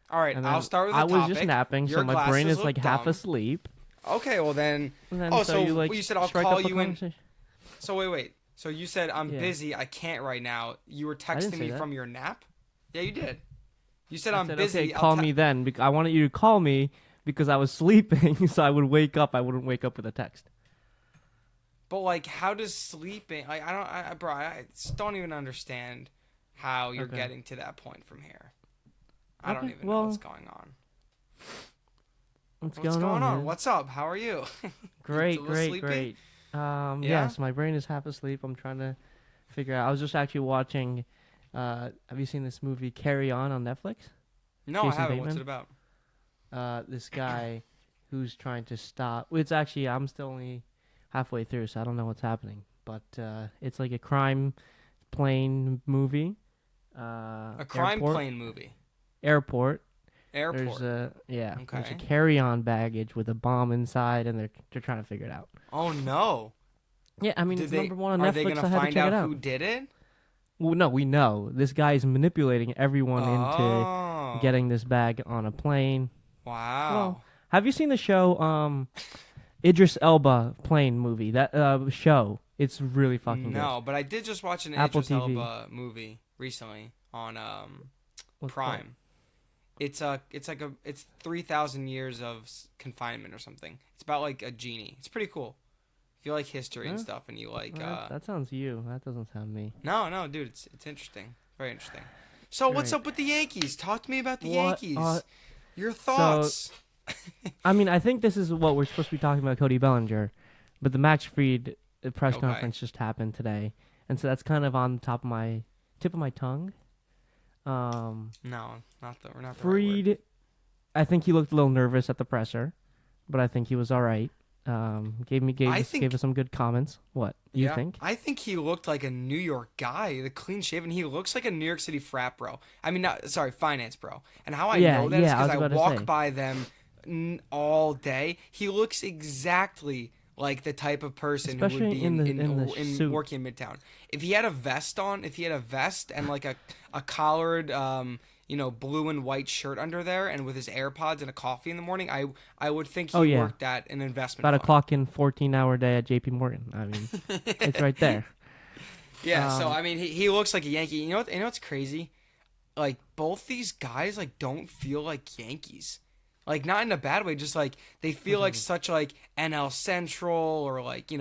All right, And I'll then start with I the was topic. just napping, Your so my brain glasses is look like half dumb. asleep. Okay, well then. And then Oh, so you like you said I'll strike call up a you in. conversation. So wait. So you said I'm Yeah, busy. I can't right now. You were I didn't texting say me that. from your nap. Yeah, you did. You said I I'm said, okay, busy. call me then. I wanted you to call me because I was sleeping, so I would wake up. I wouldn't wake up with a text. But like, how does sleeping? Like, I don't, bro. I just don't even understand how you're Okay. getting to that point from here. I don't Okay. even know what's Well, going on. what's What's going going on, on? man? Have How are you? You a Great, little great, sleepy? great. Yeah. Yes, my brain is half asleep. I'm trying to figure out. I was just actually watching. Have you seen this movie Carry On Netflix? No, I Jason haven't. What's it Bateman. about? This guy who's trying to stop. It's actually I'm still only halfway through, so I don't know what's happening. But it's like a crime plane movie. A crime Airport, plane movie. airport. There's Airport. there's a Okay. carry-on baggage with a bomb inside, and they're trying to figure it out. Oh no. Yeah, I mean Did it's they? number one on Are they Netflix. gonna So I had to find check it out out. who did it? Well, no, we know this guy is manipulating everyone into Oh. getting this bag on a plane. Well, Wow. have you seen the show Idris Elba plane movie? That show. It's really fucking good. No, but I did just watch an Apple Idris TV. Elba movie recently on What's it called? Prime. It's 3,000 years of confinement or something. It's about like a genie. It's pretty cool. If you like history and Huh? stuff, and you like That sounds you. That doesn't sound me. no, dude, it's interesting, very interesting. So what's Great. up with the Yankees? Talk to me about the What? Yankees. Your So thoughts? I mean, I think this is what we're supposed to be talking about, Cody Bellinger, but the Max Fried press Okay. conference just happened today, and so that's kind of on the tip of my tongue. No, we're not the right word. Fried, I think he looked a little nervous at the presser, but I think he was all right. Gave us some good comments. What you think? I think he looked like a New York guy, the clean shaven. He looks like a New York City frat bro. I mean, finance bro. And how I Yeah, know that is yeah. I because was I about to walk say. by them all day. He looks exactly like the type of person who would Especially be in the in suit. working in Midtown. If he had a vest on, if he had a vest and like a collared blue and white shirt under there, and with his AirPods and a coffee in the morning, I would think Oh he yeah, worked at an investment about a fund. clock in 14-hour day at J.P. Morgan. I mean, it's right there. Yeah, so Um, I mean, he looks like a Yankee. You know what's crazy? Like both these guys like don't feel like Yankees. Like not in a bad way, just like they feel like such like NL Central or like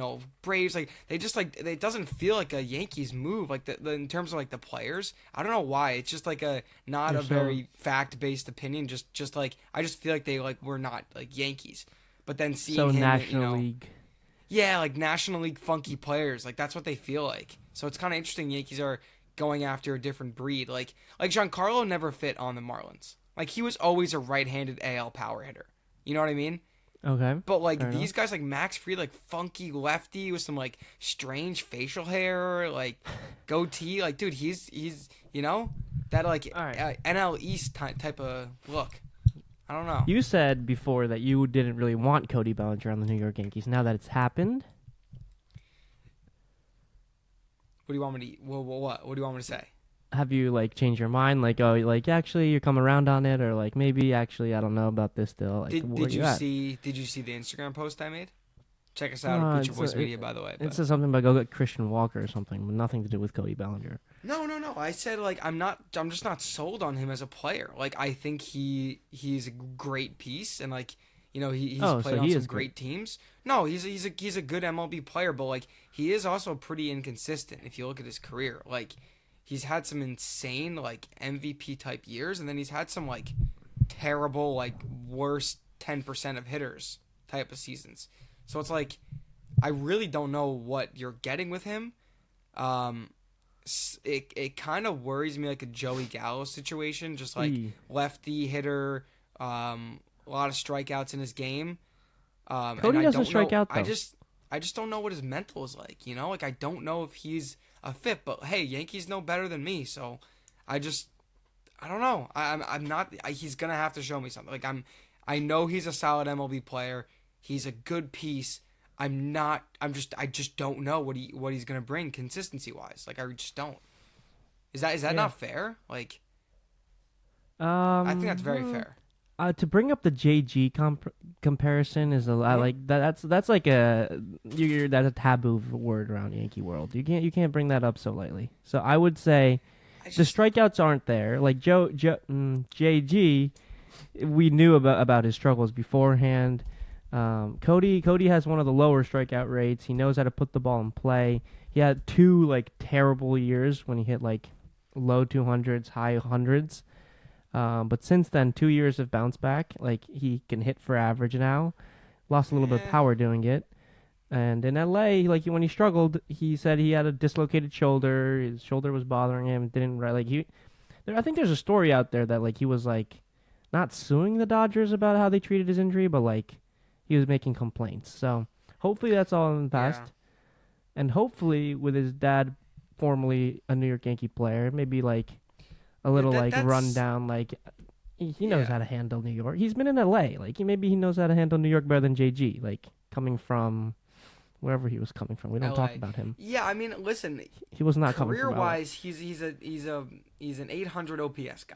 Braves. Like they just like it doesn't feel like a Yankees move. Like in terms of like the players, I don't know why. It's just like a not They're a so very fact based opinion. Just like I just feel like they like were not like Yankees. But then seeing him, National League. yeah, like National League funky players. Like that's what they feel like. So it's kind of interesting. Yankees are going after a different breed. Like Giancarlo never fit on the Marlins. Like he was always a right-handed AL power hitter. You know what I mean? Okay, But like fair enough. these guys, like Max Fried, like funky lefty with some like strange facial hair, like goatee. Like dude, he's that like All right. NL East type of look. I don't know. You said before that you didn't really want Cody Bellinger on the New York Yankees. Now that it's happened, What do you want me to? What do you want me to say? have you like changed your mind? Like, oh, like actually you're coming around on it, or like maybe actually I don't know about this still. Like, where Did you you at? see Did you see the Instagram post I made? Check us out at Bleacher Voice Media, by the way. It But says something about go get Christian Walker or something, but nothing to do with Cody Bellinger. no. I said like I'm just not sold on him as a player. Like I think he's a great piece, and like he's Oh, played so on he some is good. great teams. No, he's a good MLB player, but like he is also pretty inconsistent if you look at his career. Like he's had some insane like MVP type years, and then he's had some like terrible like worst 10% of hitters type of seasons. So it's like I really don't know what you're getting with him. It kind of worries me like a Joey Gallo situation, just like Eee. lefty hitter, a lot of strikeouts in his game. Cody and I doesn't don't strike know. out, though. I just don't know what his mental is like. Like I don't know if he's a fit. But hey, Yankees know better than me, so I don't know. I'm not. He's gonna have to show me something. Like I know he's a solid MLB player. He's a good piece. I just don't know what he's gonna bring consistency wise. Like I just don't. Is that Yeah. not fair? Like I think that's very fair. To bring up the JG comparison is a lot like that. That's like that's a taboo word around Yankee world. You can't bring that up so lightly. So I would say the strikeouts aren't there. Like JG, we knew about his struggles beforehand. Cody has one of the lower strikeout rates. He knows how to put the ball in play. He had 2 like terrible years when he hit like low 200s, high 100s. But since then, 2 years of bounce back. Like, he can hit for average now. Lost a little bit of power doing it. And in LA, like, when he struggled, he said he had a dislocated shoulder. His shoulder was bothering him. I think there's a story out there that, like, he was, like, not suing the Dodgers about how they treated his injury, but, like, he was making complaints. So, hopefully that's all in the past. Yeah. And hopefully, with his dad, formerly a New York Yankee player, maybe, like, a little rundown, like he knows how to handle New York. He's been in LA, like maybe he knows how to handle New York better than JG, like coming from wherever he was coming from. We don't talk about him. Yeah, I mean, listen, he was not coming from LA. Career-wise, he's an 800 OPS guy.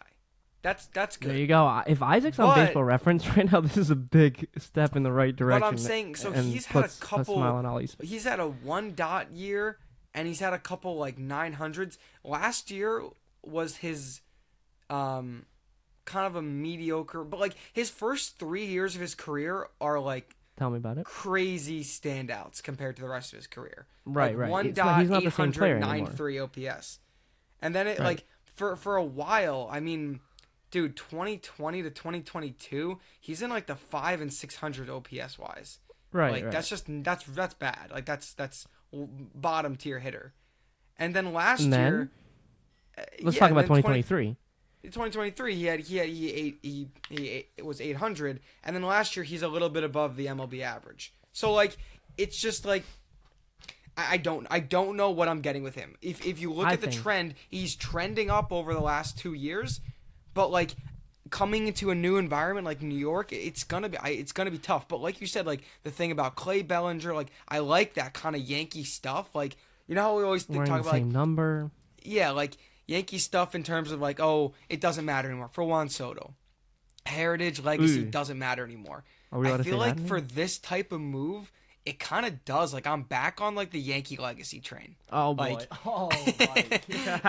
That's good. There you go. If Isaac's on Baseball Reference right now, this is a big step in the right direction. But I'm saying, so he's had a couple. Smile on Ollie's face. He's had a 1-dot year, and he's had a couple like 900s. Last year was his kind of a mediocre, but like his first 3 years of his career are like, tell me about it, crazy standouts compared to the rest of his career. Right, like right. 1.893 OPS. And then it like for a while, I mean, dude, 2020 to 2022, he's in like the 500 and 600 OPS wise. Right. Like that's bad. Like that's bottom tier hitter. And then last year, let's talk about 2023. 2023, it was 800, and then last year he's a little bit above the MLB average. So like, it's just like, I don't know what I'm getting with him. If you look at the trend, he's trending up over the last 2 years, but like coming into a new environment like New York, it's gonna be tough. But like you said, like the thing about Cody Bellinger, like I like that kind of Yankee stuff. Like, you know how we always talk about same number. Yeah, like Yankee stuff in terms of like, oh, it doesn't matter anymore. For Juan Soto, heritage, legacy doesn't matter anymore. I feel like for this type of move, it kind of does. Like, I'm back on like the Yankee legacy train. Oh boy! Like,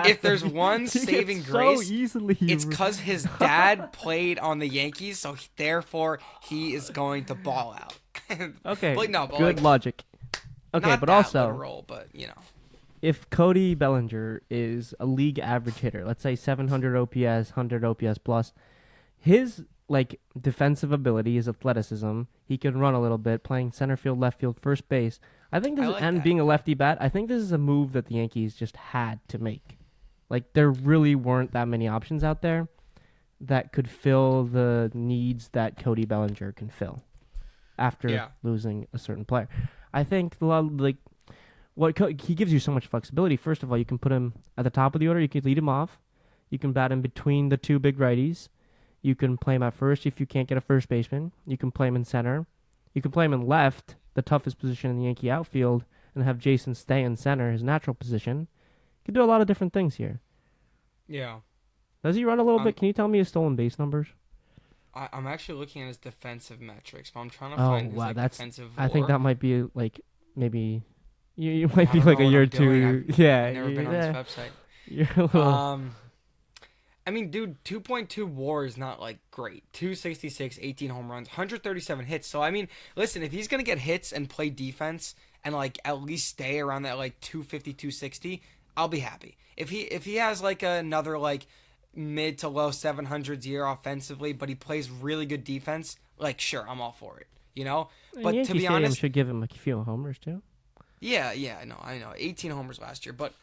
if there's one saving grace, it's because his dad played on the Yankees, so therefore he is going to ball out. Okay, but good logic. Okay, but also, literal, but you know. If Cody Bellinger is a league average hitter, let's say 700 OPS, 100 OPS plus, his like defensive ability, his athleticism, he can run a little bit, playing center field, left field, first base. I think this being a lefty bat, I think this is a move that the Yankees just had to make. Like, there really weren't that many options out there that could fill the needs that Cody Bellinger can fill after losing a certain player. I think he gives you so much flexibility. First of all, you can put him at the top of the order. You can lead him off. You can bat him between the 2 big righties. You can play him at first if you can't get a first baseman. You can play him in center. You can play him in left, the toughest position in the Yankee outfield, and have Jason stay in center, his natural position. You can do a lot of different things here. Yeah. Does he run a little bit? Can you tell me his stolen base numbers? I'm actually looking at his defensive metrics, but I'm trying to find his defensive I think that might be like maybe... You might be like a year or two. I've never been on his website. You're a little... I mean, dude, 2.2 WAR is not like great. 266, 18 home runs, 137 hits. So I mean, listen, if he's gonna get hits and play defense and like at least stay around that like 250, 260, I'll be happy. If he has like another like mid to low 700s year offensively, but he plays really good defense, like sure, I'm all for it. You know, but Yankee to be Stadium honest, should give him a few homers too. Yeah, I know. 18 homers last year, but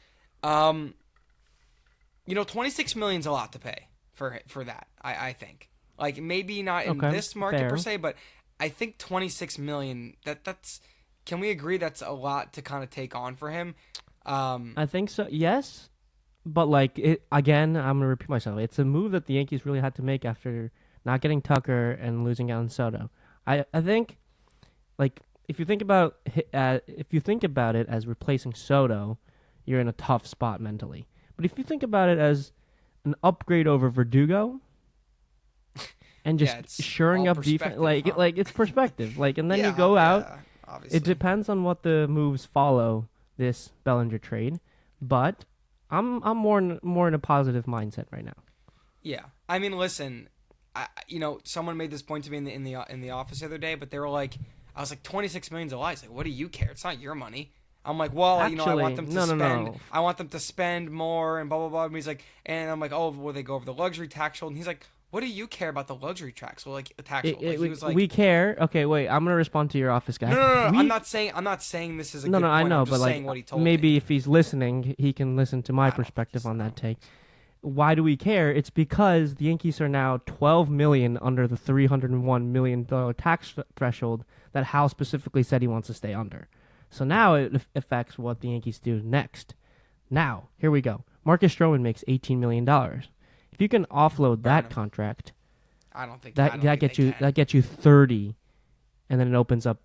26 million's a lot to pay for that. I think. Like maybe not in this market per se, but I think 26 million. That's. Can we agree that's a lot to kind of take on for him? I think so. Yes, but like it again, I'm gonna repeat myself. It's a move that the Yankees really had to make after not getting Tucker and losing out on Soto. I think, like. If you think about it as replacing Soto, you're in a tough spot mentally. But if you think about it as an upgrade over Verdugo, and just it's shoring all up defense. perspective, huh? Like it's perspective. Like, and then Yeah, you go out. yeah, obviously. It depends on what the moves follow this Bellinger trade, but I'm more in a positive mindset right now. Yeah, I mean, listen, someone made this point to me in the office the other day, but they were like, I was like, $26 million's a lot. He's like, what do you care? It's not your money. I'm like, well, Actually, I want them to spend. No. I want them to spend more and blah blah blah. And he's like, and I'm like, oh, will they go over the luxury tax hold? And he's like, what do you care about the luxury tax? Well, like tax hold. He was like, we care. Okay, wait. I'm gonna respond to your office guy. No. I'm not saying this is a good point. I know, I'm just but saying like what he told maybe me. if he's listening, he can listen to my perspective on that take. Why do we care? It's because the Yankees are now $12 million under the $301 million tax threshold that Hal specifically said he wants to stay under. So now it affects what the Yankees do next. Now, here we go. Marcus Stroman makes $18 million. If you can offload that contract, I don't think that gets you 30, and then it opens up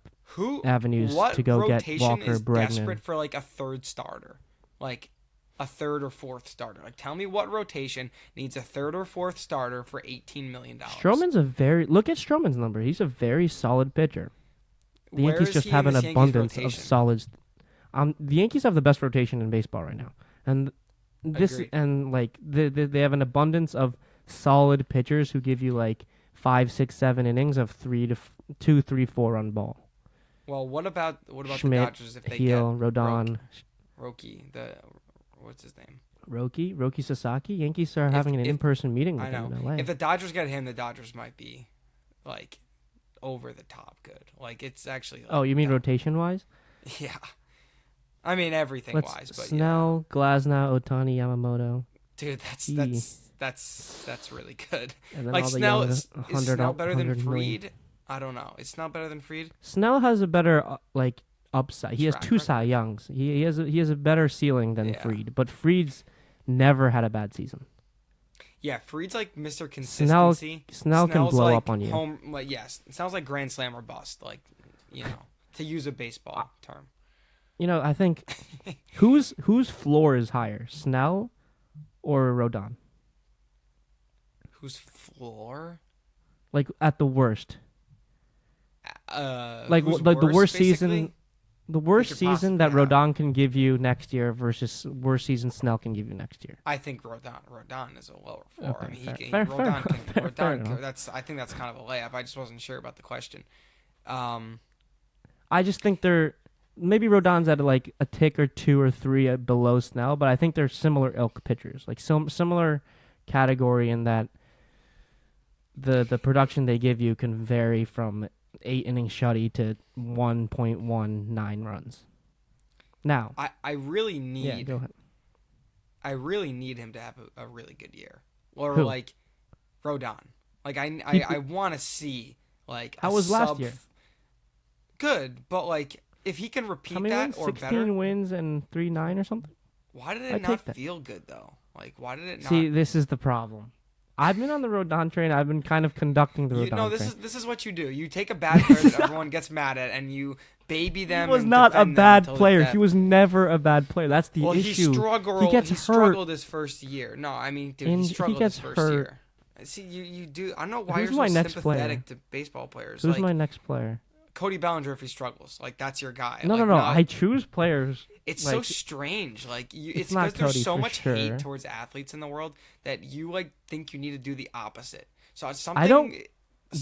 avenues to go get Walker, is Bregman. Desperate for like a third starter, like a third or fourth starter. Like, tell me what rotation needs a third or fourth starter for $18 million. Stroman's look at Stroman's number. He's a very solid pitcher. The Yankees just have an abundance of solids. The Yankees have the best rotation in baseball right now, and Agreed. And like they have an abundance of solid pitchers who give you like 5, 6, 7 innings of 2, 3, 4 run ball. Well, what about Schmidt, the Dodgers if they Heel, get Rodon, Roki, what's his name? Roki Sasaki? Yankees are having an in-person meeting with him in LA. If the Dodgers get him, the Dodgers might be like over the top good. Like, it's actually. Like, oh, you mean rotation-wise? Yeah. I mean everything wise, but Snell, Glasnow, Ohtani, Yamamoto. Dude, that's really good. And then like Snell is Snell better than Fried? Million. I don't know. Is Snell better than Fried? Snell has a better upside. He has 2 Cy Youngs. He has a better ceiling than Fried, but Fried's never had a bad season. Yeah, Fried's like Mr. Consistency. Snell can blow up on you. Snell's like grand slam or bust, like, to use a baseball term. I think whose floor is higher, Snell or Rodon? Whose floor? Like at the worst. The worst basically? season. The worst season that Rodon can give you next year versus worst season Snell can give you next year. I think Rodon is a lower floor. Okay, I mean, fair. I think that's kind of a layup. I just wasn't sure about the question. I just think maybe Rodon's at like a tick or 2 or 3 below Snell, but I think they're similar ilk pitchers, like similar category in that the production they give you can vary from 8 inning shutty to 1.19 runs. Now, I really need. Yeah, go ahead. I really need him to have a really good year, or Who? like Rodon. Like I want to see like how was last year? Good, but like if he can repeat that wins? or 16 better. wins and 3-9 or something. Why did it not feel good though? Like why did it not? See, this is the problem. I've been on the Rodon train. I've been kind of conducting the Rodon train. No, this is what you do. You take a bad player that everyone gets mad at, and you baby them. He was not a bad player. He was never a bad player. That's the issue. He struggled his first year. No, I mean, dude, he struggled his first year. See, you do. I don't know why you're so sympathetic to baseball players. Who's my next player? Cody Bellinger, if he struggles, like that's your guy. No. I choose players. It's so strange. Like it's because there's so much hate towards athletes in the world that you like think you need to do the opposite. So it's something. I don't.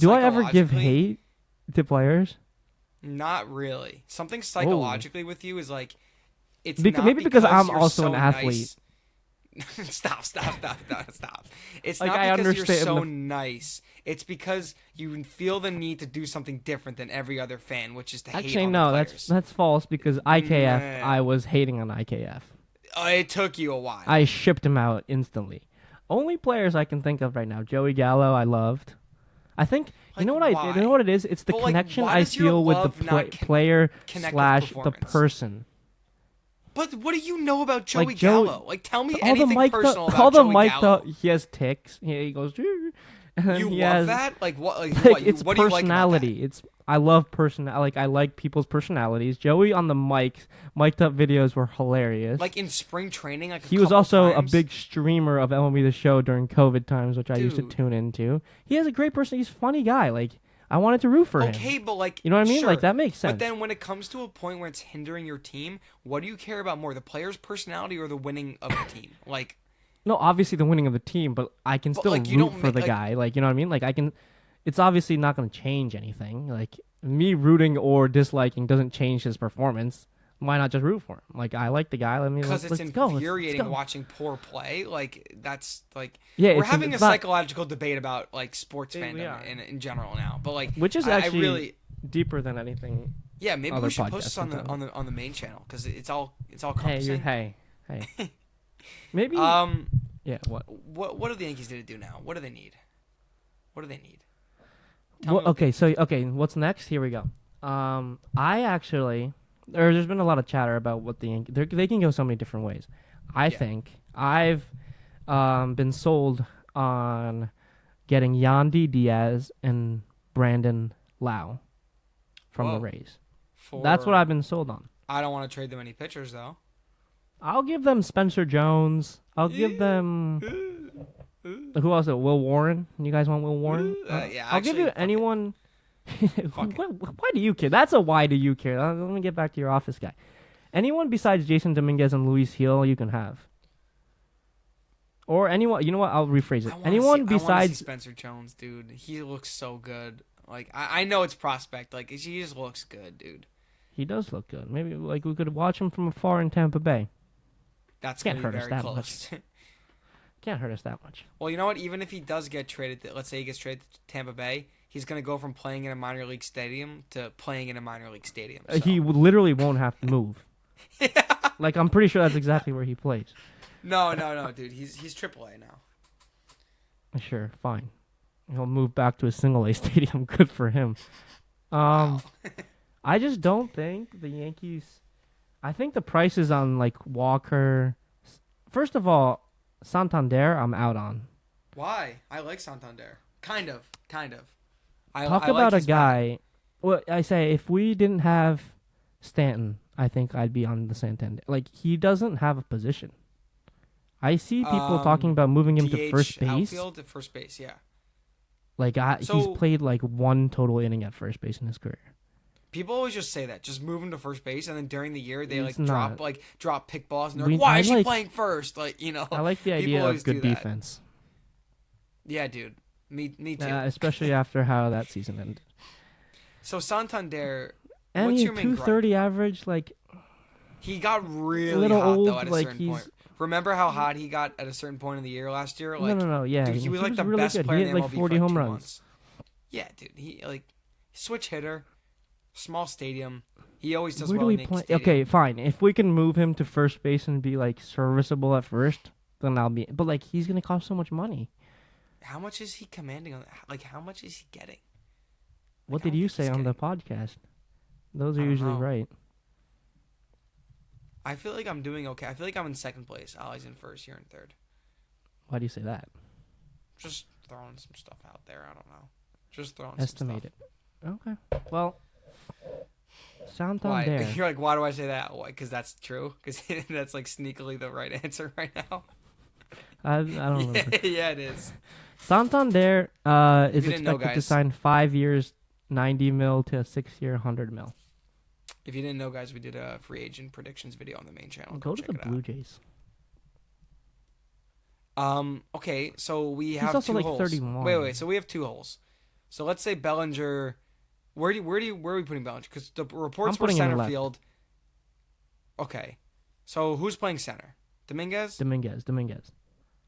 Do I ever give hate to players? Not really. Something psychologically with you is like it's maybe because I'm also an athlete. Nice. Stop. It's like, not because you're so nice. It's because you feel the need to do something different than every other fan, which is to hate on the players. That's false because IKF, I was hating on IKF. It took you a while. I shipped him out instantly. Only players I can think of right now. Joey Gallo, I loved. I think, you know what it is? It's the connection I feel with the player / the person. But what do you know about Joey Gallo? Like, tell me anything personal about Joey Gallo. He has ticks. He goes, And then You he love has, that? Like what? Like, like, what? it's What do you like about that? personality. I love I like people's personalities. Joey on the mic'd up videos were hilarious. Like in spring training, like he was also times. a big streamer of MLB The Show during COVID times, which I used to Dude. tune into. He has a great person. He's a funny guy. Like, I wanted to root for him. Okay, but like, you know what I mean? sure. Like, that makes sense. But then when it comes to a point where it's hindering your team, what do you care about more, the player's personality or the winning of the team? Like, no, obviously the winning of the team, but I can still like, you root don't for the like- guy. Like, you know what I mean? Like, I can. It's obviously not going to change anything. Like, me rooting or disliking doesn't change his performance. Why not just root for him? Like, I like the guy. because it's let's go. infuriating watching poor play. Like, that's like, Yeah, we're having a it's not- psychological debate about like sports Yeah, we fandom are. in general now. But like, which is I actually really, deeper than anything. yeah, maybe other we should post podcasts this on the sometimes. on the main channel because it's all Hey, encompassing. hey. Maybe. Yeah. What? What do the Yankees need to do now? What do they need? What do they need? Well, okay. What's next? Here we go. I actually, there's been a lot of chatter about what the Yankees. They can go so many different ways. I think I've been sold on getting Yandy, Díaz, and Brandon Lowe from the Rays. That's what I've been sold on. I don't want to trade them any pitchers though. I'll give them Spencer Jones. I'll give them. Who else? Will Warren? You guys want Will Warren? Yeah, I'll give you anyone. Why do you care? That's a why do you care? Let me get back to your office guy. Anyone besides Jason Dominguez and Luis Hill, you can have. Or anyone. You know what? I'll rephrase it. Anyone I wanna besides see Spencer Jones, dude. He looks so good. Like I know it's prospect. Like he just looks good, dude. He does look good. Maybe like we could watch him from afar in Tampa Bay. That's Can't gonna be hurt us very that close. Can't hurt us that much. Well, you know what? Even if he does get traded, let's say he gets traded to Tampa Bay, he's gonna go from playing in a minor league stadium to playing in a minor league stadium. So. He literally won't have to move. Like I'm pretty sure that's exactly where he plays. No, dude. He's AAA now. Sure, fine. He'll move back to a single A stadium. Good for him. Wow. I just don't think the Yankees. I think the prices on like Walker. First of all, Santander, I'm out on. Why? I like Santander. Kind of. Talk I about like a his guy. Well, I say if we didn't have Stanton, I think I'd be on the Santander. Like he doesn't have a position. I see people talking about moving him to DH, first base. Outfield to first base, yeah. Like he's played like one total inning at first base in his career. People always just say that, just move him to first base, and then during the year they It's drop pick balls, and they're like, "Why is he playing first?" Like I like the idea of good defense. Yeah, dude, me too. Especially after how that season ended. So Santander, And what's he's your main 230 average, like he got really little hot old, though at a like, certain point. Remember how hot he got at a certain point in the year last year? Like, no, yeah, dude, he was like the really best good. player He in had the like MLB 40 for like home 2 runs. months. Yeah, dude, he like switch hitter, small stadium. He always does Where well do we in Yankee play? Stadium. Okay, fine. If we can move him to first base and be like serviceable at first, then I'll be. But like he's gonna cost so much money. How much is he commanding on? Like how much is he getting? What I did don't you think he's say on the getting- podcast? Those are I don't usually know. right. I feel like I'm doing okay. I feel like I'm in second place. Ollie's in first. You're in third. Why do you say that? Just throwing some stuff out there. I don't know. Just throwing Estimate some it. Okay. Well, stuff. Why? Santander. You're like, why do I say that? Why? Because that's true. Because that's like sneakily the right answer right now. I don't know. Yeah, it is. Santander is you didn't know, expected to guys. sign 5 years, 90 mil to a 6 year, 100 mil. If you didn't know, guys, we did a free agent predictions video on the main channel. Go to check the it Blue Jays. out. Okay, so we have also two like holes. 31. Wait. So we have two holes. So let's say Bellinger. Where are we putting Bellinger? Because the reports were putting him center left. field. Okay, so who's playing center? Dominguez. Dominguez.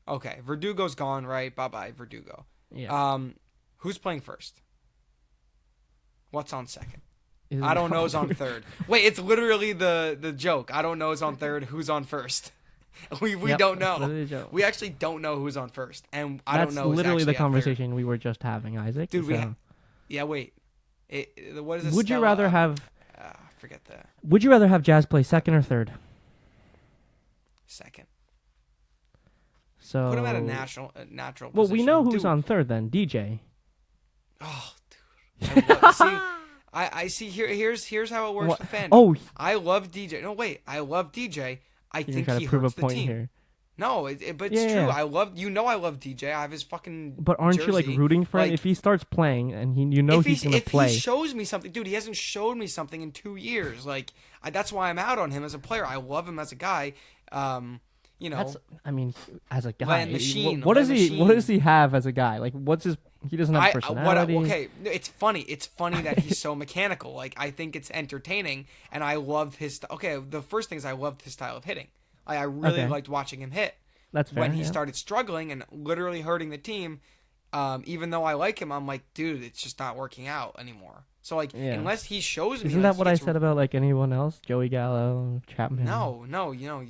Okay, Verdugo's gone, right? Bye, Verdugo. Yeah. Who's playing first? What's on second? Is I it- don't know who's on third. Wait, it's literally the joke. I don't know who's on third. Who's on first? We Yep, don't that's know. literally the joke. We actually don't know who's on first, and I That's don't know. Who's literally the actually at third. conversation we were just having, Isaac. Dude, so. Yeah, wait. What is this? Would you rather have? Forget the Would you rather have Jazz play second or third? second. So put him at a natural Well, position. we know who's Dude. on third then. DJ. Oh, dude. I see. Here's how it works What? with fandom. Oh, I love DJ. No, wait. I love DJ. I you're think trying he to prove a hurts the point team. here. No, but it's Yeah, true. yeah. I love DJ. I have his fucking. But aren't you like jersey. rooting for him Like, if he starts playing and he's gonna play? If he shows me something, dude, he hasn't showed me something in 2 years. Like that's why I'm out on him as a player. I love him as a guy. You know, As a guy, Land machine, what does land he? What machine. does he have as a guy? Like, what's his? He doesn't have personality. Okay, it's funny. It's funny that he's so mechanical. Like I think it's entertaining, and I love his. Okay, the first thing is I loved his style of hitting. I really liked watching him hit. That's fair, when he started struggling and literally hurting the team. Even though I like him, I'm like, dude, it's just not working out anymore. So like, unless he shows me, isn't that what I said about like anyone else? Joey Gallo, Chapman. No, you know,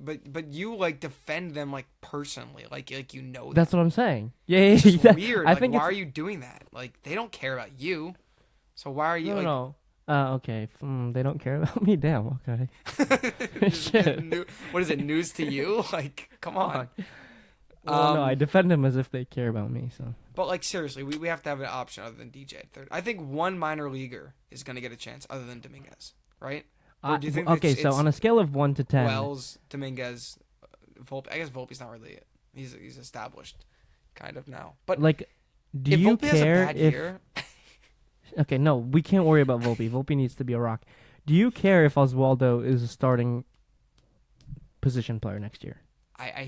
but you like defend them like personally, like you know. That's what I'm saying. Yeah, it's just weird. I like, think why are you doing that? Like, they don't care about you. So why are you? No. Okay. They don't care about me. Damn. Okay. What is it? News to you? Like, come on. Well, no, I defend him as if they care about me. So. But like seriously, we have to have an option other than DJ at third. I think one minor leaguer is going to get a chance other than Dominguez, right? Or do you think okay, so on a scale of 1 to 10, Wells, Dominguez, Volpe. I guess Volpe's not really it. He's established, kind of now. But like, do if you Volpe has a care bad if? Year, Okay, no, we can't worry about Volpe. Volpe needs to be a rock. Do you care if Oswaldo is a starting position player next year?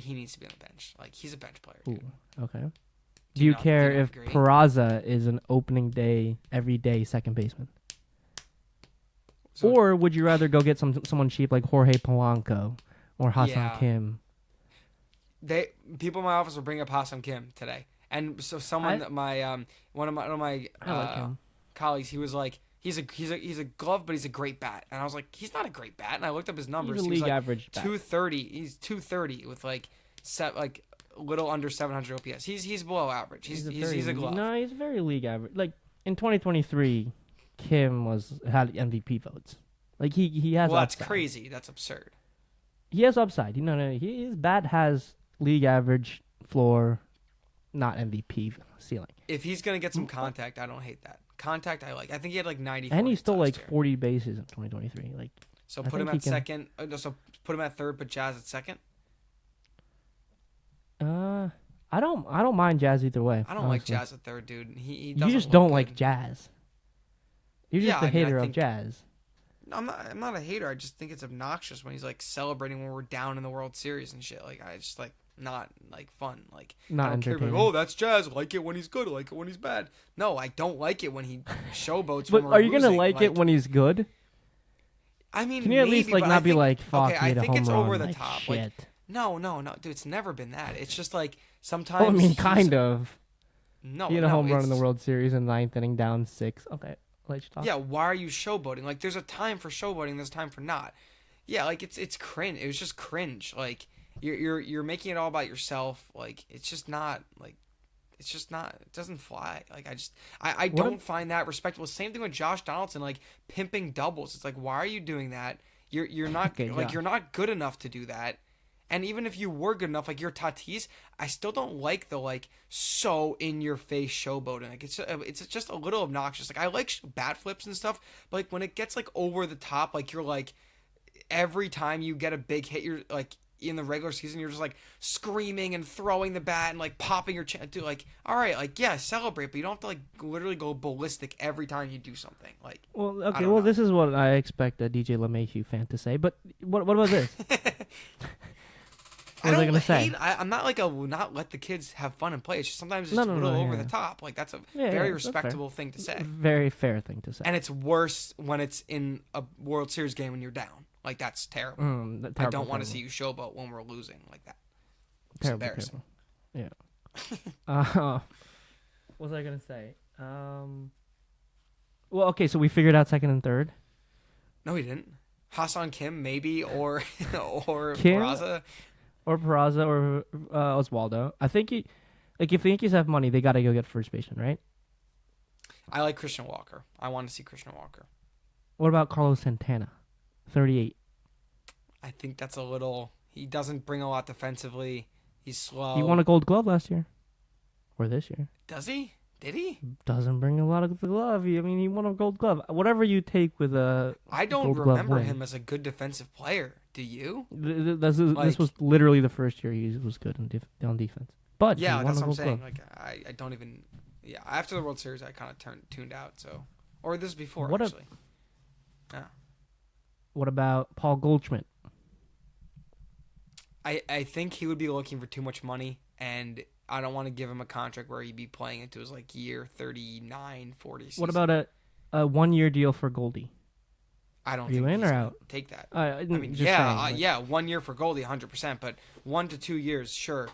he needs to be on the bench. Like he's a bench player. Dude. Ooh, okay. Do you care if agree? Peraza is an opening day, every day second baseman? So, or would you rather go get someone cheap like Jorge Polanco or Ha-Seong Kim? People in my office will bring up Ha-Seong Kim today, and so one of my colleagues, he was like, he's a glove, but he's a great bat, and I was like, he's not a great bat, and I looked up his numbers. He's a league average bat. 230. He's 230 with like a little under 700 OPS. He's below average. He's a glove. No, he's very league average. Like in 2023, Kim had MVP votes. Like he has. Well, upside. that's crazy. That's absurd. He has upside. His bat has league average floor, not MVP ceiling. If he's gonna get some contact, I don't hate that. Contact, I like. I think he had like 94. And he stole like 40 bases in 2023. Like, so put him at second. So put him at third. Put Jazz at second. I don't mind Jazz either way. I don't like Jazz at third, dude. He you just don't like Jazz. You're just a hater of Jazz. No, I'm not a hater. I just think it's obnoxious when he's like celebrating when we're down in the World Series and shit. Like I just like not like fun. Like not I don't care. entertaining. Like, oh, that's Jazz. I like it when he's good. I like it when he's bad. No, I don't like it when he showboats. But when we're are you losing. gonna like it when he's good? I mean, can you at least like not be like, fuck, okay, I think it's over the like, top. Shit. Like, no, dude, it's never been that. It's just like sometimes. Well, I mean, kind of. No, he had a home run in the World Series in ninth inning, down 6. Okay, let you talk. Yeah, why are you showboating? Like, there's a time for showboating, there's a time for not. Yeah, like it's cringe. It was just cringe. Like you're making it all about yourself. Like it's just not like. It's just not. It doesn't fly. Like I don't find that respectable. Same thing with Josh Donaldson, like pimping doubles. It's like, why are you doing that? You're not you're not good enough to do that. And even if you were good enough, like you're Tatis, I still don't like the like so in your face showboating. Like it's just a little obnoxious. Like I like bat flips and stuff, but like when it gets like over the top, like you're like every time you get a big hit, you're like. In the regular season, you're just like screaming and throwing the bat and like popping your chest. Dude, like, all right, like, yeah, celebrate, but you don't have to like literally go ballistic every time you do something. Like, well, okay, well, this is what I expect a DJ LeMahieu fan to say. But what about this? What was I gonna say? I'm not like not let the kids have fun and play. It's just sometimes it's a little over the top. Like that's a very respectable thing to say. Very fair thing to say. And it's worse when it's in a World Series game when you're down. Like that's terrible. I don't want to see you showboat when we're losing like that. It's embarrassing. Yeah. What was I gonna say? Well, okay, so we figured out second and third. No, we didn't. Ha-Seong Kim maybe or Kim, Peraza. Or Peraza or Oswaldo. I think if the Yankees have money, they got to go get first baseman, right? I like Christian Walker. I want to see Christian Walker. What about Carlos Santana? 38. I think that's a little. He doesn't bring a lot defensively. He's slow. He won a Gold Glove last year, or this year. Does he? Did he? Doesn't bring a lot of the glove. I mean, he won a Gold Glove. Whatever you take with a I don't Gold Glove remember win. him as a good defensive player. Do you? This was literally the first year he was good on defense. But Yeah, he won that's a what I'm Gold saying. Glove. Like I don't even. Yeah, after the World Series, I kind of tuned out. So, or this before What actually. What about Paul Goldschmidt? I think he would be looking for too much money, and I don't want to give him a contract where he'd be playing into his like year 39, 40 season. What about a 1-year deal for Goldie? I don't Are you think in he's or gonna out? take that. I mean, yeah, 1 year for Goldie, 100%, but 1 to 2 years, sure.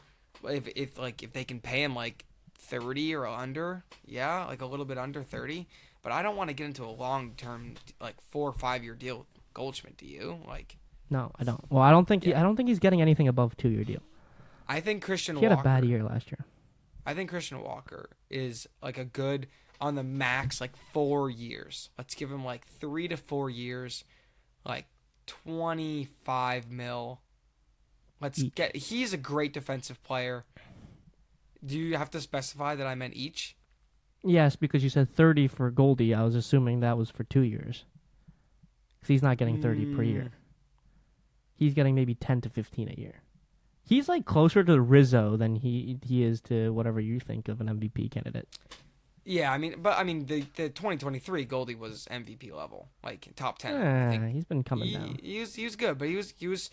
If they can pay him like 30 or under, yeah, like a little bit under 30, but I don't want to get into a long-term like 4 or 5 year deal with Goldschmidt. Do you? Like, no, I don't. Well, I don't think he's getting anything above a 2-year deal. I think Christian He had Walker, a bad year last year. I think Christian Walker is like a good on the max like 4 years. Let's give him like 3 to 4 years, like 25 mil. He's a great defensive player. Do you have to specify that I meant each? Yes, because you said 30 for Goldie. I was assuming that was for 2 years. Because he's not getting 30 per year. He's getting maybe 10 to 15 a year. He's like closer to Rizzo than he is to whatever you think of an MVP candidate. Yeah, I mean the 2023 Goldie was MVP level, like top 10. I think. He's been coming down. He was good, but he was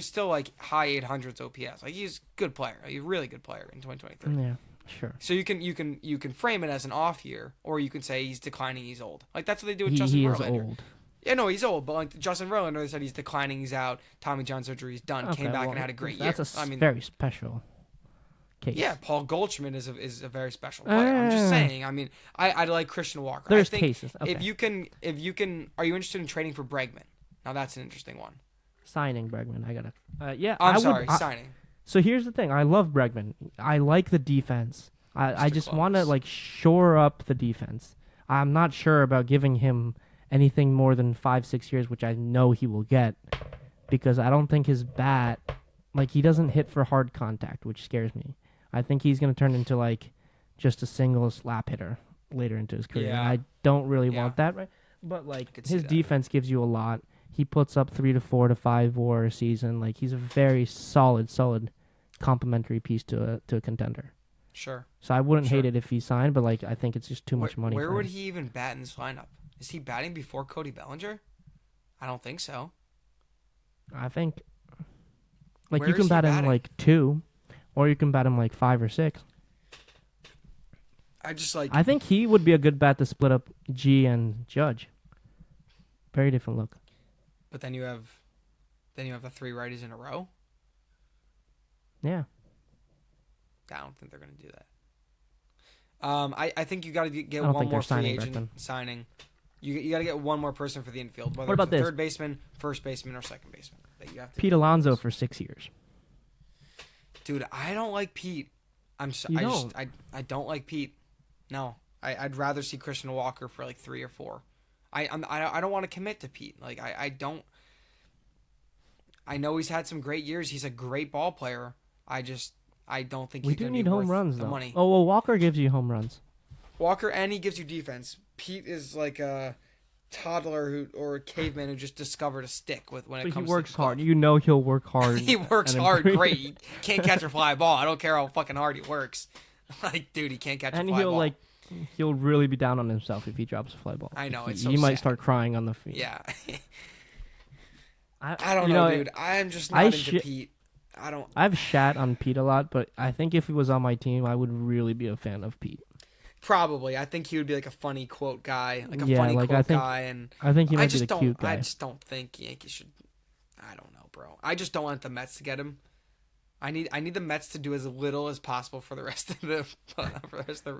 still like high 800s OPS. Like he's a good player, a really good player in 2023. Yeah, sure. So you can frame it as an off year, or you can say he's declining, he's old. Like that's what they do with Justin Verlander. He is old. Yeah, no, he's old, but like Justin Verlander, they said he's declining, he's out. Tommy John surgery, he's done. Came back and had a great year. That's a very special case. Yeah, Paul Goldschmidt is a very special player. I'm just saying. I mean, I like Christian Walker. There's I think cases. Okay. If you can, are you interested in trading for Bregman? Now that's an interesting one. Signing Bregman, I gotta. Yeah, signing. So here's the thing. I love Bregman. I like the defense. I just want to like shore up the defense. I'm not sure about giving him anything more than 5-6 years, which I know he will get, because I don't think his bat, like he doesn't hit for hard contact, which scares me. I think he's going to turn into like just a single slap hitter later into his career. Yeah. I don't really want that, right? But like his defense gives you a lot. He puts up 3 to 4 to 5 WAR a season. Like he's a very solid complementary piece to a contender. Sure. So I wouldn't hate it if he signed, but like I think it's just too much money. Where would he even bat in this lineup? Is he batting before Cody Bellinger? I don't think so. I think like you can bat him like 2, or you can bat him like 5 or 6. I think he would be a good bat to split up G and Judge. Very different look. But then you have the 3 righties in a row. Yeah. I don't think they're going to do that. I think you got to get one more free agent signing. You got to get one more person for the infield. Whether what about it's a this? third baseman, first baseman, or second baseman. That you have to Pete Alonso for 6 years. Dude, I don't like Pete. I don't like Pete. No, I'd rather see Christian Walker for like 3 or 4. I don't want to commit to Pete. Like I don't. I know he's had some great years. He's a great ball player. I don't think we he's going to need be home worth runs the though. money. Oh well, Walker gives you home runs. Walker, and he gives you defense. Pete is like a toddler or a caveman who just discovered a stick when it comes to he works hard. You know he'll work hard. He works hard. Great. He can't catch a fly ball. I don't care how fucking hard he works. Like, dude, he can't catch a fly ball. And he'll really be down on himself if he drops a fly ball. I know. He might start crying on the field. Yeah. I don't know, dude. I'm just not into Pete. I've shat on Pete a lot, but I think if he was on my team, I would really be a fan of Pete. Probably. I think he would be like a funny quote guy. Like a funny quote guy. And I think he might be the cute guy. I just don't think Yankees should. I don't know, bro. I just don't want the Mets to get him. I need the Mets to do as little as possible for the rest of the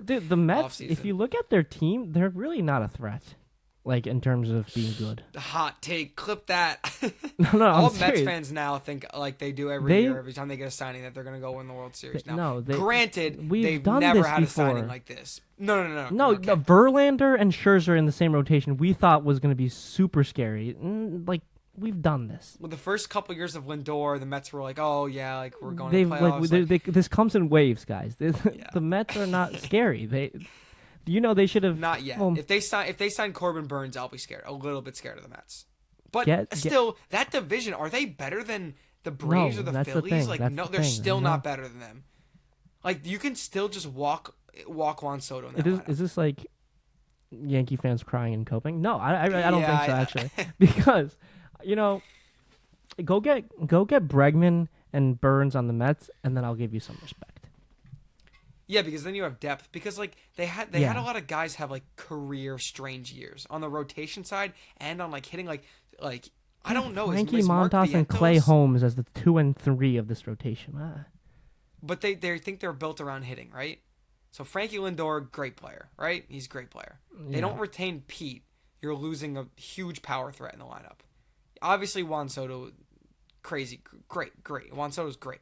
Dude, the Mets, off-season. If you look at their team, they're really not a threat. Like, in terms of being good. Hot take. Clip that. No, all I'm Mets serious. fans now think like they do every year, every time they get a signing, that they're going to go win the World Series. Granted, they've never had a signing like this. No. No, okay. Verlander and Scherzer in the same rotation we thought was going to be super scary. Like, we've done this. Well, the first couple years of Lindor, the Mets were like, "Oh yeah, like we're going to playoffs." This comes in waves, guys. Yeah. The Mets are not scary. They should have not yet. If they sign Corbin Burns, I'll be scared. A little bit scared of the Mets. But that division, are they better than the Braves or the Phillies? Like, no, they're still not better than them. Like, you can still just walk Juan Soto in that lineup. Is this like Yankee fans crying and coping? No, I don't think so, actually. Because, go get Bregman and Burns on the Mets, and then I'll give you some respect. Yeah, because then you have depth. Because like they had a lot of guys have like career strange years on the rotation side and on like hitting like I don't know. Frankie Montas and Clay Holmes as the 2 and 3 of this rotation. But they think they're built around hitting, right? So Frankie Lindor, great player, right? He's a great player. Yeah. They don't retain Pete. You're losing a huge power threat in the lineup. Obviously, Juan Soto, crazy, great. Juan Soto's great.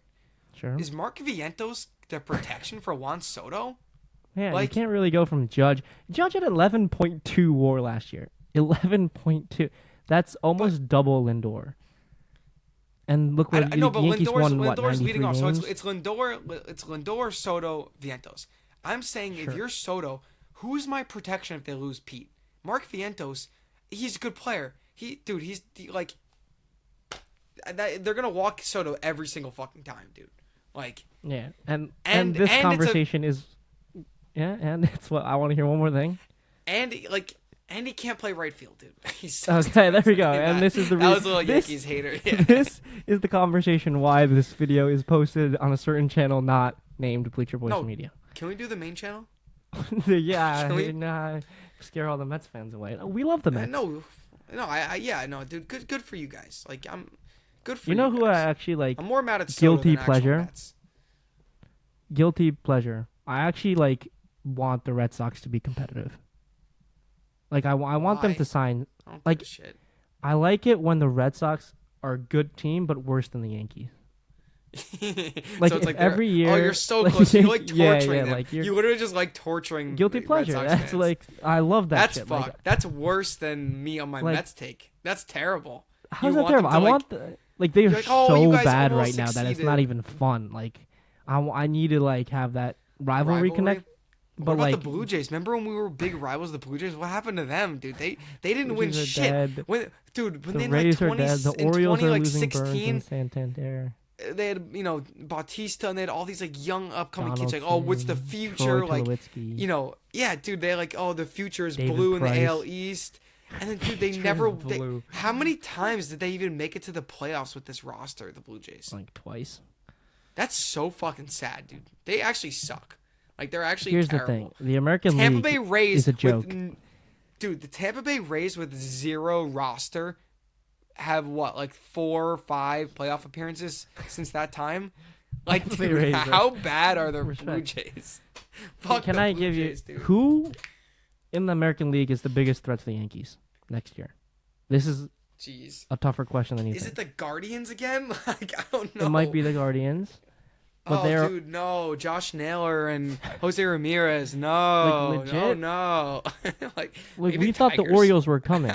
Sure. Is Mark Vientos the protection for Juan Soto? Yeah, you can't really go from Judge. Judge had 11.2 WAR last year. 11.2. That's almost double Lindor. And look what the Yankees won. Lindor's leading off. Games? So it's Lindor, Soto, Vientos. I'm saying if you're Soto, who is my protection if they lose Pete? Mark Vientos, he's a good player. They're gonna walk Soto every single fucking time, dude. Like, yeah, and this conversation and it's what I want to hear. One more thing, and he can't play right field, dude. Okay, there we go. And this is the that was a little Yankees hater. Yeah. This is the conversation why this video is posted on a certain channel not named Bleacher Boys Media. Can we do the main channel? Yeah, scare all the Mets fans away. We love the Mets. No, dude. Good for you guys. Like, I'm good for you. You know who I actually like? I'm more mad at Soto guilty than pleasure. Mets. Guilty pleasure. I actually want the Red Sox to be competitive. Like I want them to sign. I don't like give a shit. I like it when the Red Sox are a good team but worse than the Yankees. Like, so it's like every year. Oh, you're so close. You like torturing them. Like you literally just like torturing. Guilty pleasure. Red Sox That's fans. like I love that. That's shit. fucked. Like, that's worse than me on my Mets take. That's terrible. How's that terrible? I want they're like, so bad right now that it's not even fun. Like I need to have that rivalry connect. But what about the Blue Jays? Remember when we were big rivals, the Blue Jays? What happened to them, dude? They didn't win shit. When the they Rays are dead. The Orioles are losing 16, Burns and Santander. They had Bautista and they had all these young upcoming kids what's the future dude, they the future is David blue Price. in the AL East. And then dude, how many times did they even make it to the playoffs with this roster, the Blue Jays? Like twice. That's so fucking sad, dude. They actually suck. Like, they're actually Here's terrible. the thing. The American Tampa League Bay Rays is a joke. Dude, the Tampa Bay Rays with zero roster have 4 or 5 playoff appearances since that time? Like, dude, how bad are the Blue Jays? Fuck Can the I Blue give Jays, you dude. who in the American League is the biggest threat to the Yankees next year? This is a tougher question than you think. Is it the Guardians again? Like, I don't know. It might be the Guardians. But dude, no. Josh Naylor and Jose Ramirez, no. Legit? No. We thought the Orioles were coming.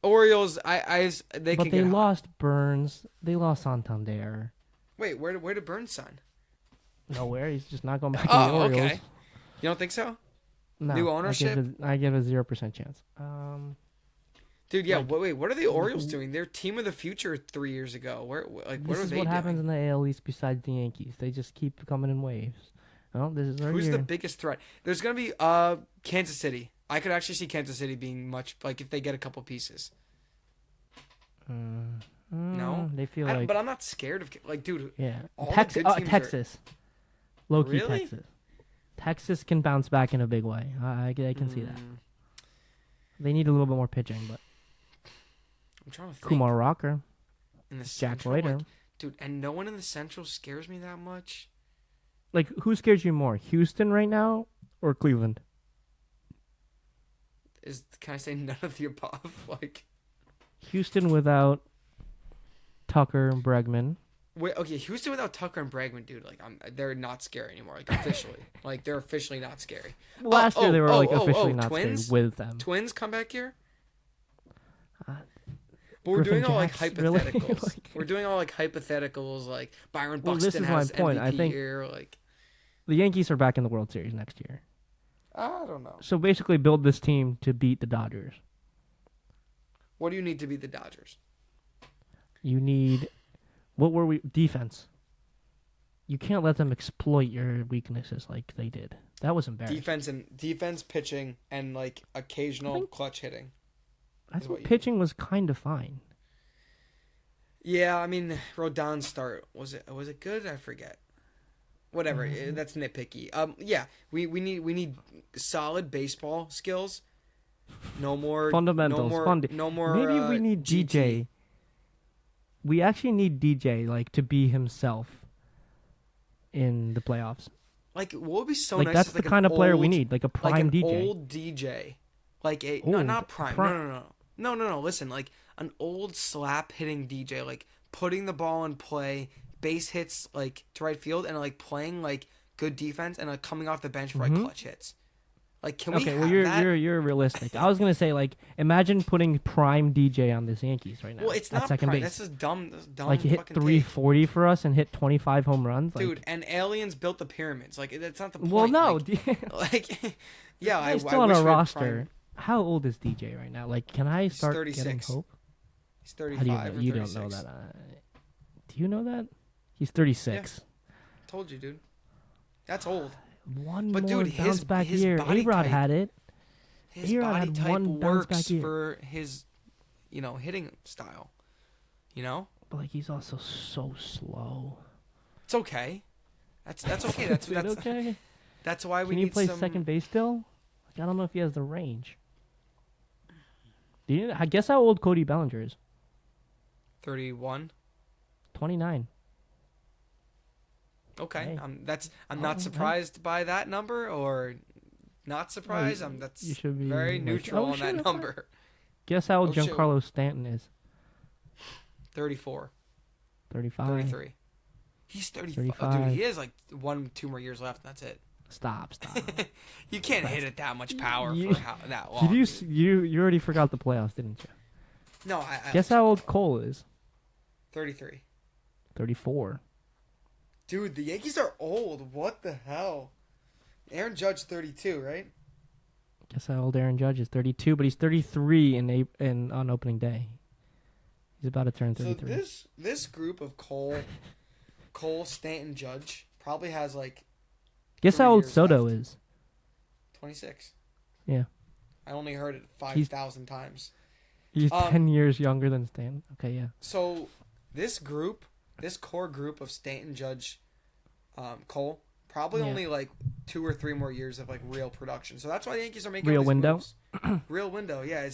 Orioles, they lost Burns. They lost Santander. Wait, where did Burns sign? Nowhere. He's just not going back to the Orioles. Okay. You don't think so? No. New ownership? I give a 0% chance. Dude, yeah. Wait, what are the Orioles doing? They're team of the future 3 years ago. What are they doing? This is what happens in the AL East besides the Yankees. They just keep coming in waves. Well, this is our Who's year. the biggest threat? There's gonna be Kansas City. I could actually see Kansas City being much if they get a couple pieces. No, they feel but I'm not scared of dude. Yeah, all Texas. Low key Really? Texas. Texas can bounce back in a big way. I can see that. They need a little bit more pitching, but I'm trying to think. Kumar Rocker, in the Jack Central, Leiter. dude, and no one in the Central scares me that much. Like, who scares you more, Houston right now or Cleveland? Can I say none of the above? Houston without Tucker and Bregman. Wait, okay, Houston without Tucker and Bregman, dude. They're not scary anymore. Officially, they're officially not scary. Last year they were officially not Twins? scary with them. Twins come back here. But we're Griffin doing all like Jacks, really? hypotheticals. Like- We're doing all like hypotheticals, like Byron Well, Buxton this is has my point. I MVP think- here. Like, The Yankees are back in the World Series next year. I don't know. So basically, build this team to beat the Dodgers. What do you need to beat the Dodgers? You need, what were we? Defense. You can't let them exploit your weaknesses like they did. That was embarrassing. Defense, pitching, and like occasional clutch hitting. I think pitching was kind of fine. Yeah, I mean, Rodon's start was it good? I forget. Whatever, that's nitpicky. Yeah, we need solid baseball skills. No more Fundamentals. No more. Maybe we need GT. DJ. We actually need DJ like to be himself in the playoffs. Like, what would be so Like nice? that's is, the like, kind an of player we old- need, like a like prime an DJ. old DJ, like a Old, not prime. prime. No. Listen, like an old slap hitting DJ, like putting the ball in play, base hits like to right field, and like playing like good defense, and like coming off the bench for like clutch hits. Like, can we? Okay, have well that? you're realistic. I was gonna say like imagine putting prime DJ on this Yankees right now. Well, it's at not second prime. base. This is dumb. Like hit fucking 340 for us and hit 25 home runs. Like, dude. And aliens built the pyramids. Like, that's not the point. well, no, like, yeah, I he's I still on wish our we had roster. prime. How old is DJ right now? Like, can I start getting 36. hope? He's How 35 do you or know? You 36. don't know that. Do you know that? He's 36. Told you, dude. That's old. One But, more dude, bounce back his year. body A-Rod type- had it. His A-Rod body had type one bounce back works year. for his, hitting style. You know, But like he's also so slow. it's okay. That's okay. That's Is it okay. that's why we Can you need play some. second base still? Like I don't know if he has the range. Do you? I guess how old Cody Bellinger is. 31. 29. Okay, Hey. I'm not surprised by that number, or not surprised. you That's should be very like, neutral oh, on that shit, number. Guess how old Oh, shit. Giancarlo Stanton is. 34, 35. 33. He's 35. Oh, 35. dude, he has like 2 more years left. And that's it. Stop. You can't hit it that much power You- for that long. You already forgot the playoffs, didn't you? No, I Guess how old Cole is. 33. 34. Dude, the Yankees are old. What the hell? Aaron Judge 32, right? Guess how old Aaron Judge is. 32, but he's 33 on opening day. He's about to turn 33. So this group of Cole, Stanton, Judge probably has like Guess 3 how old years Soto left. is. 26. Yeah. I only heard it 5,000 times. He's 10 years younger than Stanton. Okay, yeah. So this core group of Stanton, Judge, Cole, probably only like 2 or 3 more years of like real production. So that's why the Yankees are making Real all these window? moves. Real window, yeah.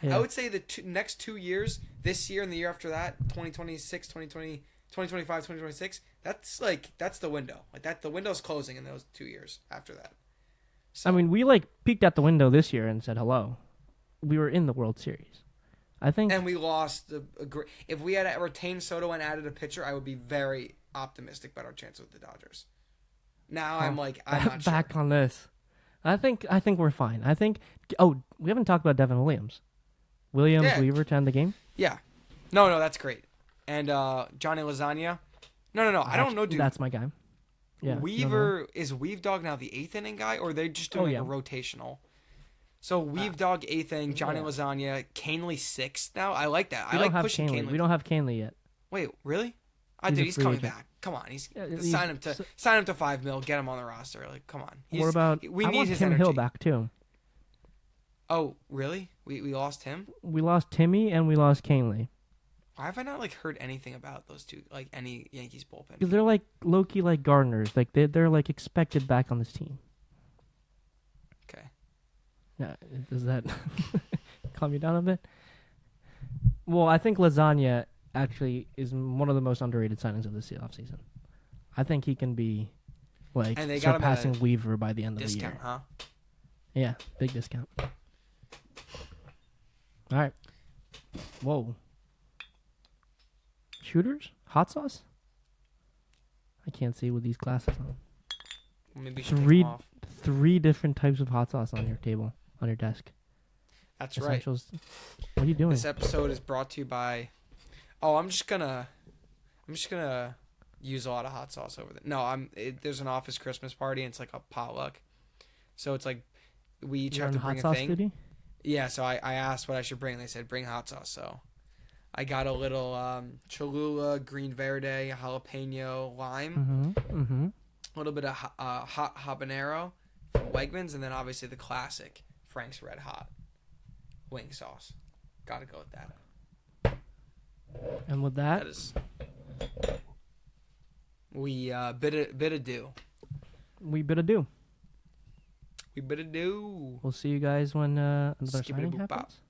Yeah. I would say the next 2 years, this year and the year after that, 2026, 2020, 2025, 2026, that's the window. Like that, the window's closing in those 2 years after that. So, I mean, we like peeked at the window this year and said hello. We were in the World Series. I think. and we lost. If we had retained Soto and added a pitcher, I would be very optimistic about our chances with the Dodgers. Now I'm not back sure. on this. I think we're fine. I think. Oh, we haven't talked about Devin Williams. Yeah. Weaver to end the game. Yeah. No, that's great. And Johnny Lasagna. No. I don't know, dude. That's my guy. Yeah. Weaver is Weave Dog now the 8th inning guy, or are they just doing a rotational? So Weave Dog 8th inning, Johnny yeah. Lasagna, Canely 6th now. I like that. We I like don't have pushing Canely. Canely. We don't have Canely yet. Wait, really? He's a He's free coming agent. back. Come on, he's Yeah, sign him to $5 million. Get him on the roster. Like, come on. What about? We I need want his Tim energy. Hill back too. Oh, really? We lost him. We lost Timmy and we lost Canely Why have I not heard anything about those two? Like any Yankees bullpen? because they're like low-key like gardeners. Like they're like expected back on this team. Okay. Yeah, does that calm you down a bit? Well, I think Lasagna actually is one of the most underrated signings of this offseason. I think he can be like And they got him at surpassing a Weaver by the end of the Discount, year. huh? Yeah, big discount. All right. Whoa. Shooters? Hot sauce? I can't see with these glasses on. Maybe we should take Three them off. three different types of hot sauce on your table, on your desk. That's Essentials. right. What are you doing? This episode is brought to you by. Oh, I'm just gonna use a lot of hot sauce over there. No, there's an office Christmas party and it's like a potluck, so it's like we each have to bring a thing. Duty? Yeah, so I asked what I should bring. And they said bring hot sauce. So I got a little Cholula, Green Verde, jalapeno, lime, a little bit of hot habanero from Wegmans, and then obviously the classic Frank's Red Hot wing sauce. Gotta go with that. And with that we bid adieu. We bid adieu. We bid adieu. We'll see you guys when another signing happens.